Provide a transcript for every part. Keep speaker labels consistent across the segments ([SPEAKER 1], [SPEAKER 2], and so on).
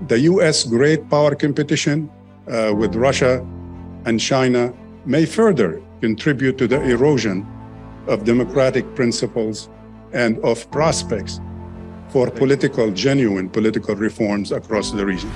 [SPEAKER 1] The U.S. great power competition with Russia and China may further contribute to the erosion of democratic principles and of prospects for genuine political reforms across the region.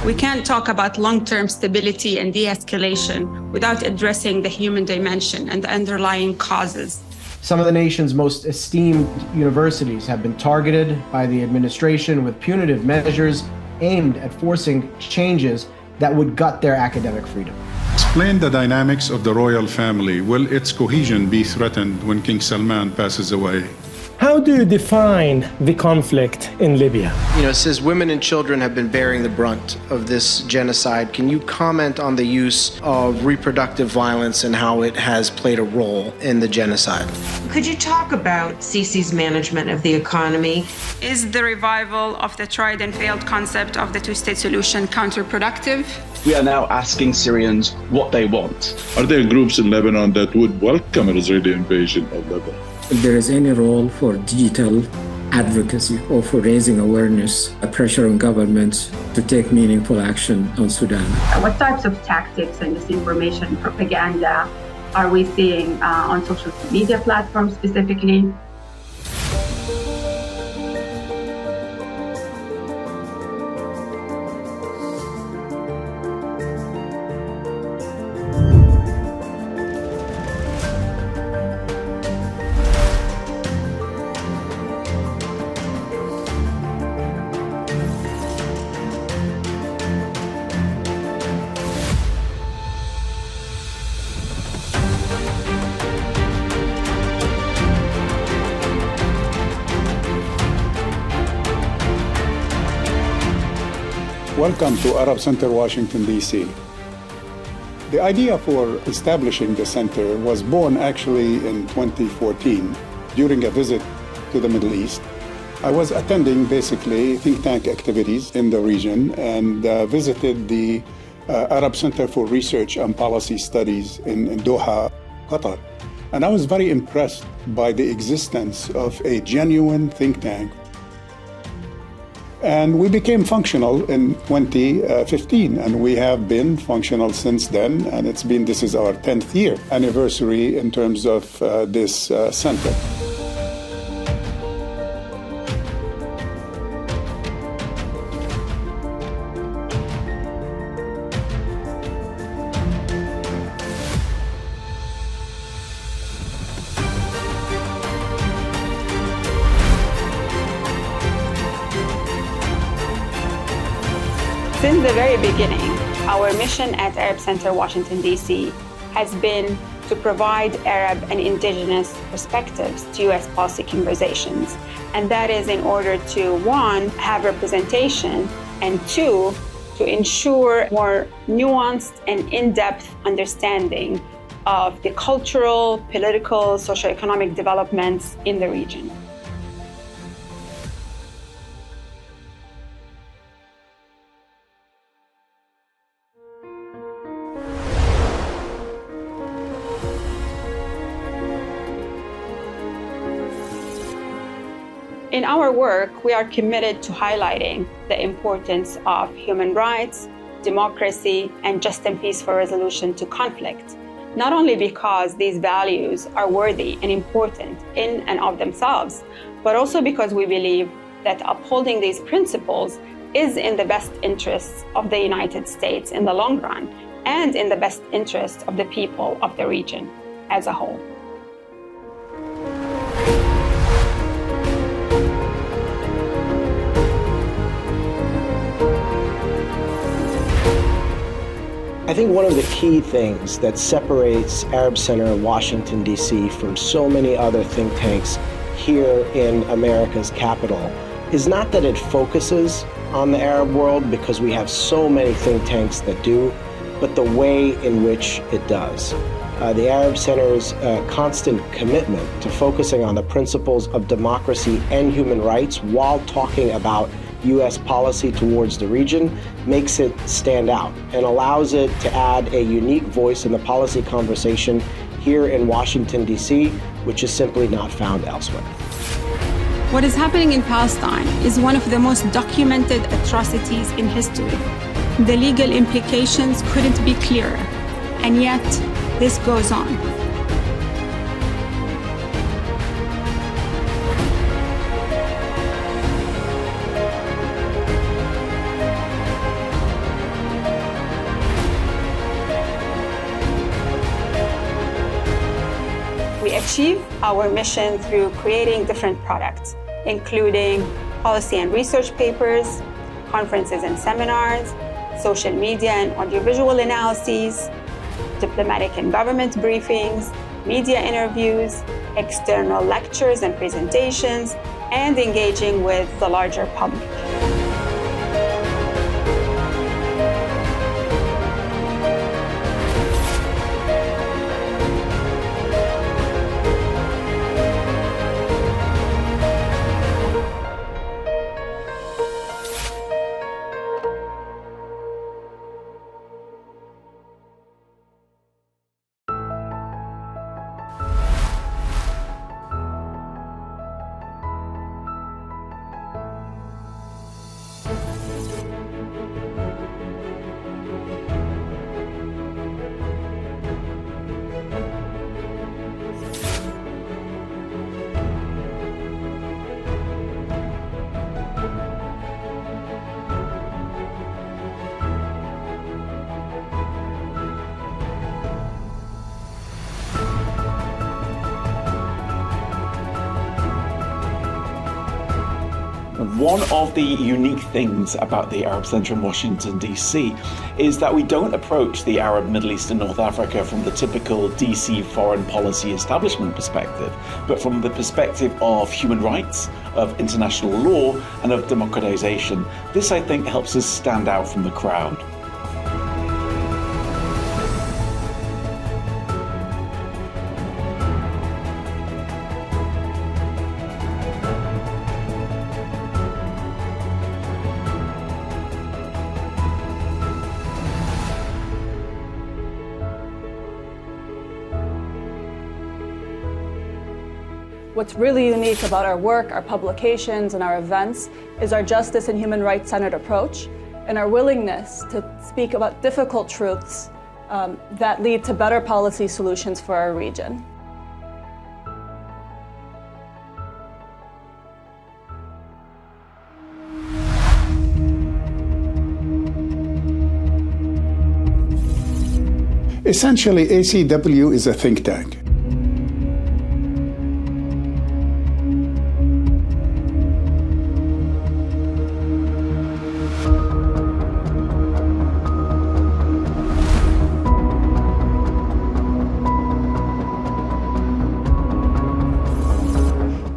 [SPEAKER 2] We can't talk about long-term stability and de-escalation without addressing the human dimension and the underlying causes.
[SPEAKER 3] Some of the nation's most esteemed universities have been targeted by the administration with punitive measures aimed at forcing changes that would gut their academic freedom.
[SPEAKER 1] Explain the dynamics of the royal family. Will its cohesion be threatened when King Salman passes away?
[SPEAKER 4] How do you define the conflict in Libya?
[SPEAKER 3] It says women and children have been bearing the brunt of this genocide. Can you comment on the use of reproductive violence and how it has played a role in the genocide?
[SPEAKER 5] Could you talk about Sisi's management of the economy?
[SPEAKER 2] Is the revival of the tried and failed concept of the two-state solution counterproductive?
[SPEAKER 6] We are now asking Syrians what they want.
[SPEAKER 7] Are there groups in Lebanon that would welcome an Israeli invasion of Lebanon?
[SPEAKER 8] If there is any role for digital advocacy or for raising awareness, pressure on governments to take meaningful action on Sudan.
[SPEAKER 9] What types of tactics and disinformation propaganda are we seeing on social media platforms specifically?
[SPEAKER 1] Welcome to Arab Center, Washington, D.C. The idea for establishing the center was born actually in 2014 during a visit to the Middle East. I was attending basically think tank activities in the region and visited the Arab Center for Research and Policy Studies in Doha, Qatar. And I was very impressed by the existence of a genuine think tank. And we became functional in 2015, and we have been functional since then, and this is our 10th year anniversary in terms of this center.
[SPEAKER 2] Since the very beginning, our mission at Arab Center Washington, D.C. has been to provide Arab and indigenous perspectives to U.S. policy conversations. And that is in order to, one, have representation, and two, to ensure more nuanced and in-depth understanding of the cultural, political, socioeconomic developments in the region. In our work, we are committed to highlighting the importance of human rights, democracy, and just and peaceful resolution to conflict, not only because these values are worthy and important in and of themselves, but also because we believe that upholding these principles is in the best interests of the United States in the long run and in the best interest of the people of the region as a whole.
[SPEAKER 3] I think one of the key things that separates Arab Center in Washington, D.C. from so many other think tanks here in America's capital is not that it focuses on the Arab world, because we have so many think tanks that do, but the way in which it does. The Arab Center's constant commitment to focusing on the principles of democracy and human rights while talking about U.S. policy towards the region makes it stand out and allows it to add a unique voice in the policy conversation here in Washington, D.C., which is simply not found elsewhere.
[SPEAKER 2] What is happening in Palestine is one of the most documented atrocities in history. The legal implications couldn't be clearer, and yet this goes on. We achieve our mission through creating different products, including policy and research papers, conferences and seminars, social media and audiovisual analyses, diplomatic and government briefings, media interviews, external lectures and presentations, and engaging with the larger public.
[SPEAKER 10] One of the unique things about the Arab Center in Washington, D.C. is that we don't approach the Arab, Middle East and North Africa from the typical D.C. foreign policy establishment perspective, but from the perspective of human rights, of international law and of democratization. This, I think, helps us stand out from the crowd.
[SPEAKER 11] What's really unique about our work, our publications, and our events is our justice and human rights-centered approach and our willingness to speak about difficult truths that lead to better policy solutions for our region.
[SPEAKER 1] Essentially, ACW is a think tank.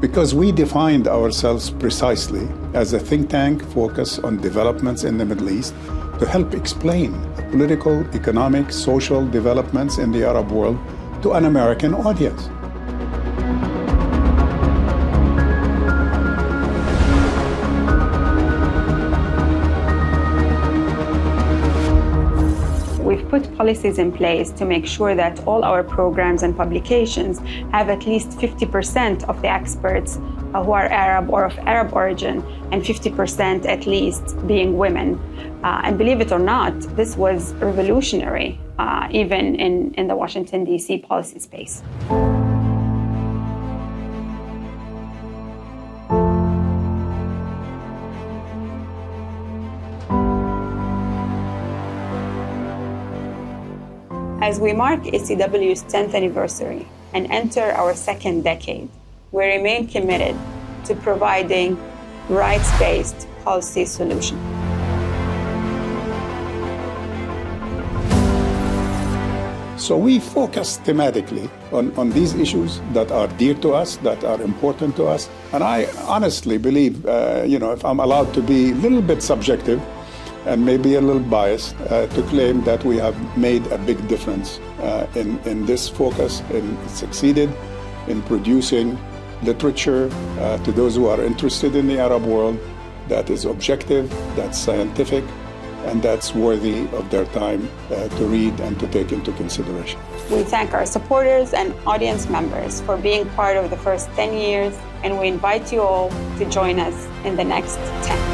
[SPEAKER 1] Because we defined ourselves precisely as a think tank focused on developments in the Middle East to help explain the political, economic, social developments in the Arab world to an American audience.
[SPEAKER 2] We've put policies in place to make sure that all our programs and publications have at least 50% of the experts who are Arab or of Arab origin, and 50% at least being women. And believe it or not, this was revolutionary, even in the Washington, D.C. policy space. As we mark ACW's 10th anniversary and enter our second decade, we remain committed to providing rights-based policy solutions.
[SPEAKER 1] So we focus thematically on these issues that are dear to us, that are important to us. And I honestly believe, if I'm allowed to be a little bit subjective, and maybe a little biased, to claim that we have made a big difference in this focus and succeeded in producing literature to those who are interested in the Arab world that is objective, that's scientific, and that's worthy of their time to read and to take into consideration.
[SPEAKER 2] We thank our supporters and audience members for being part of the first 10 years, and we invite you all to join us in the next 10.